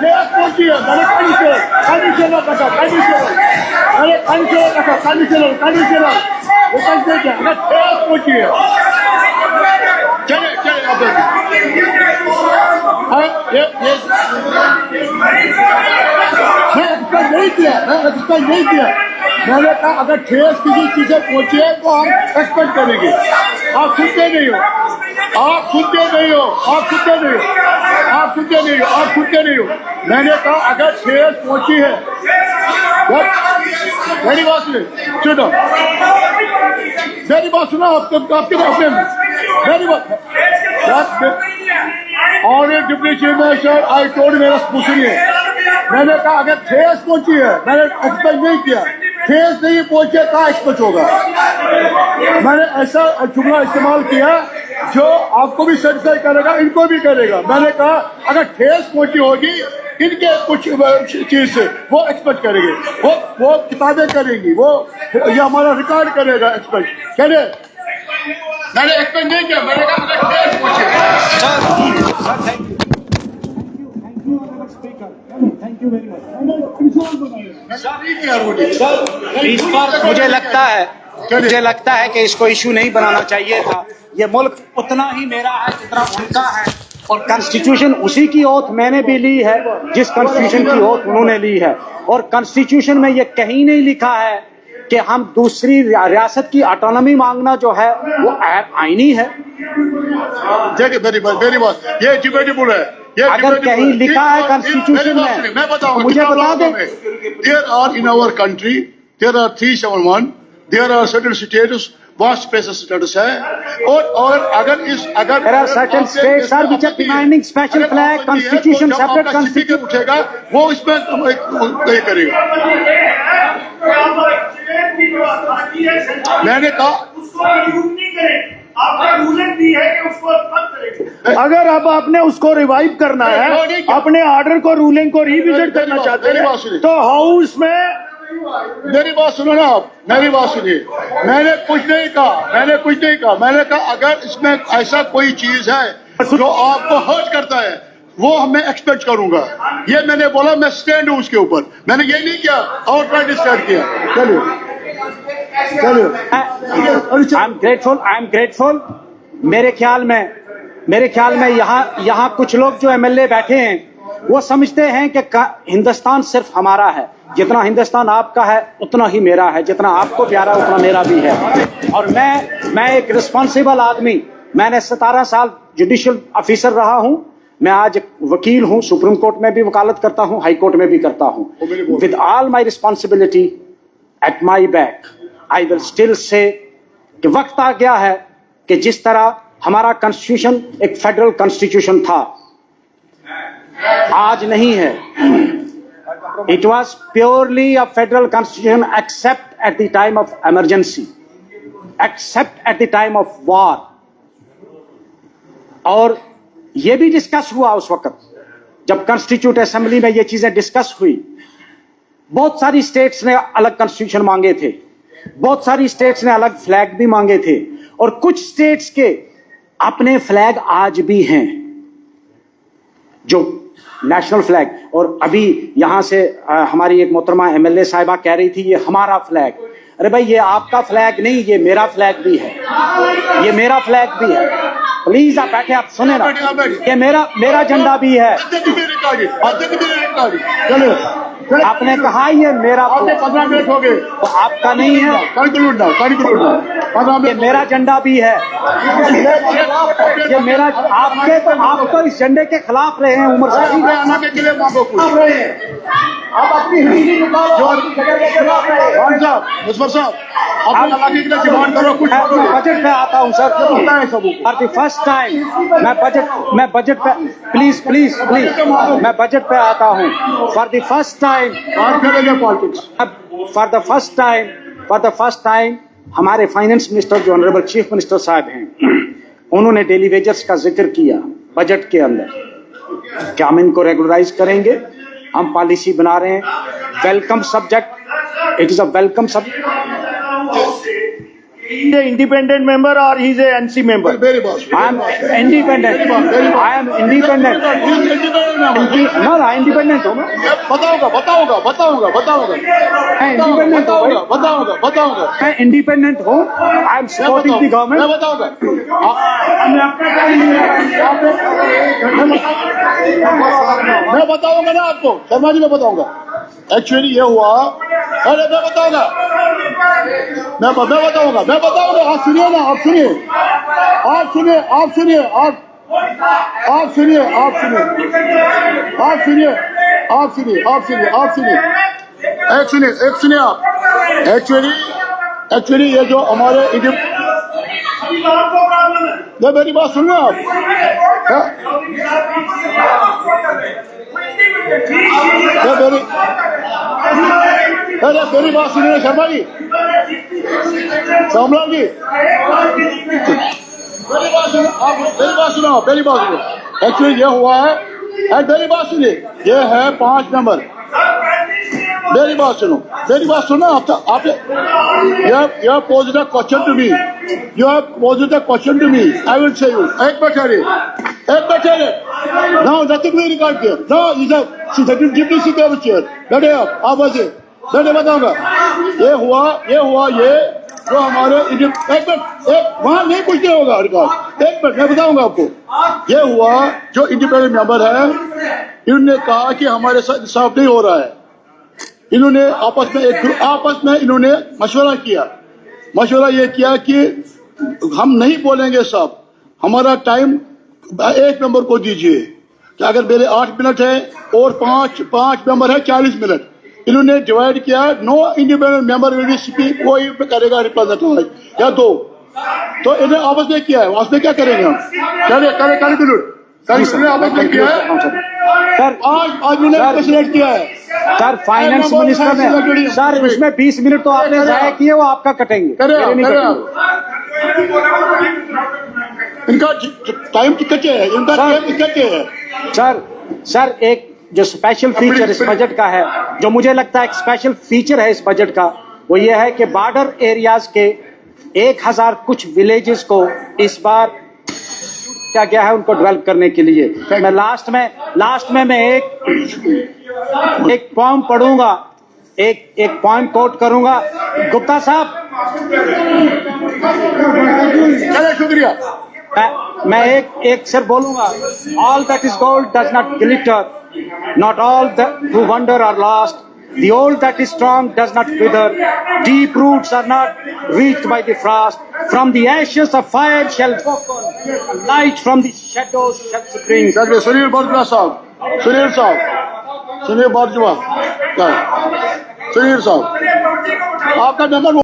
ठेस पहुंची है, मैंने कंडीशनर रखा, कंडीशनर वो कंडीशनर क्या अगर ठेस पहुंची है, चले अब मैं एक्सपेक्ट नहीं किया, मैंने कहा अगर ठेस किसी चीज से पहुंची है तो हम एक्सपेक्ट करेंगे। आप सुनते नहीं हो, मैंने कहा अगर ठेस पहुंची है, मेरी बात सुनो, आपके अपने मेरी बात और एक deputy chief minister I told मेरा सुनिए, मैंने कहा अगर ठेस पहुंची है, मैंने एक्सपेक्ट नहीं किया, ठेस नहीं पहुंचे कहाँ एक्सपेक्ट होगा। मैंने ऐसा जुमला इस्तेमाल किया जो आपको भी सेटिस्फाई करेगा, इनको भी करेगा। मैंने कहा अगर ठेस पहुंची होगी इनके कुछ चीज से वो एक्सपेक्ट करेंगे, वो किताबें करेंगी, वो ये हमारा रिकॉर्ड करेगा एक्सपेक्ट करे। मैंने एक्सपेक्ट नहीं किया, मैंने कहा अगर ठेस पहुंचे। Thank you very much. इस पर मुझे लगता है कि इसको इशू नहीं बनाना चाहिए था। ये मुल्क उतना ही मेरा है जितना उनका है, और कॉन्स्टिट्यूशन उसी की ओथ मैंने भी ली है जिस कॉन्स्टिट्यूशन की ओथ उन्होंने ली है। और कॉन्स्टिट्यूशन में ये कहीं नहीं लिखा है कि हम दूसरी रियासत की ऑटोनॉमी मांगना जो है वो आईनी है। मेरी बात ये डिबेटेबल है। अगर कहीं लिखा है कॉन्स्टिट्यूशन में, मैं बताऊंगा, मुझे बता दें। There are in our country, there are 371, there are certain states, vast special status है, और अगर there are certain states are which are demanding special flag, constitution, separate constitution उठेगा वो इसमें ये करेगा। मैंने कहा अगर अब आपने उसको रिवाइव करना है, अपने ऑर्डर को, रूलिंग को रिविजिट करना चाहते हैं, तो हाउस में मेरी बात सुनो ना आप, मेरी बात सुनिए। मैंने कुछ नहीं कहा, मैंने कहा अगर इसमें ऐसा कोई चीज है जो आपको हर्ट करता है वो मैं एक्सपेक्ट करूंगा। ये मैंने बोला, मैं स्टैंड हूं उसके ऊपर। मैंने ये नहीं किया, आउटराइट स्टैंड किया। चलिए आई एम ग्रेटफुल। मेरे ख्याल में यहाँ कुछ लोग जो एमएलए बैठे हैं वो समझते हैं कि हिंदुस्तान सिर्फ हमारा है। जितना हिंदुस्तान आपका है उतना ही मेरा है, जितना आपको प्यारा उतना मेरा भी है। और मैं एक रिस्पॉन्सिबल आदमी, मैंने 17 साल जुडिशियल ऑफिसर रहा हूं। मैं आज एक वकील हूं, सुप्रीम कोर्ट में भी वकालत करता हूं, हाई कोर्ट में भी करता हूं। With all my responsibility at my back, I will still say कि वक्त आ गया है कि जिस तरह हमारा कॉन्स्टिट्यूशन एक फेडरल कॉन्स्टिट्यूशन था, आज नहीं है। It was purely a federal constitution except at the time of emergency, except at the time of war. और ये भी डिस्कस हुआ उस वक्त जब कॉन्स्टिट्यूट असेंबली में ये चीजें डिस्कस हुई। बहुत सारी स्टेट्स ने अलग कॉन्स्टिट्यूशन मांगे थे, बहुत सारी स्टेट्स ने अलग फ्लैग भी मांगे थे, और कुछ स्टेट्स के अपने फ्लैग आज भी हैं जो नेशनल फ्लैग। और अभी यहां से हमारी एक मोहतरमा एमएलए साहिबा कह रही थी ये हमारा फ्लैग। अरे भाई, ये आपका फ्लैग नहीं, ये मेरा फ्लैग भी है, ये मेरा फ्लैग भी है। प्लीज आप बैठे, आप सुने ना, ये मेरा झंडा भी है। चलो, आपने कहा ये मेरा, 15 मिनट हो गए, तो आपका नहीं है। कंक्लूड ये मेरा झंडा भी है, ये मेरा। आप तो इस झंडे के खिलाफ रहे हैं उमर साहब। आने के लिए मांगो कुछ। आप अपनी हिंदी मुजफ्फर साहब, अपने इलाके के लिए डिमांड करो कुछ। बजट पे आता हूँ sir, for the first time मैं बजट पे प्लीज मैं बजट पे आता हूँ फॉर द फर्स्ट टाइम। हमारे फाइनेंस मिनिस्टर जो ऑनरेबल चीफ मिनिस्टर साहब हैं, उन्होंने डेली वेजेस का जिक्र किया बजट के अंदर। क्या हम इनको रेगुलराइज करेंगे? हम पॉलिसी बना रहे हैं। Welcome subject, it is a welcome subject. He's an independent member or he's a NC member? Very boss. I am independent. ना ना इंडिपेंडेंट हूँ मैं मैं इंडिपेंडेंट हूँ आई एम सपोर्टिंग द मैं गवर्नमेंट बताऊंगा मैं बताऊंगा ना आपको शर्मा जी मैं बताऊंगा एक्चुअली ये हुआ अरे मैं बताऊंगा आप सुनिए ना आप सुनिए आप एक्चुअली ये जो हमारे ये मेरी बात सुन रहे हैं आप हाँ? मेरी बात सुनिए शर्मा जी श्यामलाल जी मेरी बात सुनो एक्चुअली ये हुआ है मेरी बात सुनिए ये है 5 नंबर मेरी बात सुनो आप you have posed a question to me I will say you एक minute now nothing will record here no is a give me sit down chair बैठे आप बसे बैठे बताऊंगा ये हुआ ये जो हमारे एक वहां नहीं पूछते होगा रिकॉर्ड एक मिनट मैं बताऊंगा आपको ये हुआ जो इंडिपेंडेंट मेंबर है इन्होंने कहा कि हमारे साथ इंसाफ नहीं हो रहा है इन्होंने आपस में इन्होंने मशवरा ये किया कि हम नहीं बोलेंगे साहब हमारा टाइम एक मेंबर को दीजिए कि अगर मेरे 8 मिनट है और पांच मेंबर है 40 मिनट इन्होंने डिवाइड किया no independent member will be speak कोई करेगा रिप्रेजेंटेटिव या दो तो इन्हें आपस में किया है आपस में क्या करेंगे हम करे आपस में किया है सर आज उन्होंने किया है सर फाइनेंस मिनिस्टर ने सर इसमें 20 मिनट तो आपने जाया किए वो आपका कटेंगे मेरे नहीं कटेंगे। इनका टाइम कच्चे है सर एक जो स्पेशल फीचर इस बजट का है जो मुझे लगता है एक स्पेशल फीचर है इस बजट का वो ये है कि बॉर्डर एरियाज के 1000 कुछ विलेजेस को इस बार क्या गया है उनको डेवलप करने के लिए मैं लास्ट में मैं एक पॉइंट पढ़ूंगा एक पॉइंट कोट करूंगा गुप्ता साहब शुक्रिया मैं एक सिर्फ बोलूंगा all that is gold does not glitter not all who wander are lost The old that is strong does not wither. Deep roots are not reached by the frost. From the ashes of fire shall beckon. Light from the shadows shall spring. Sunil Bajwa साहब सुनील साहब आपका number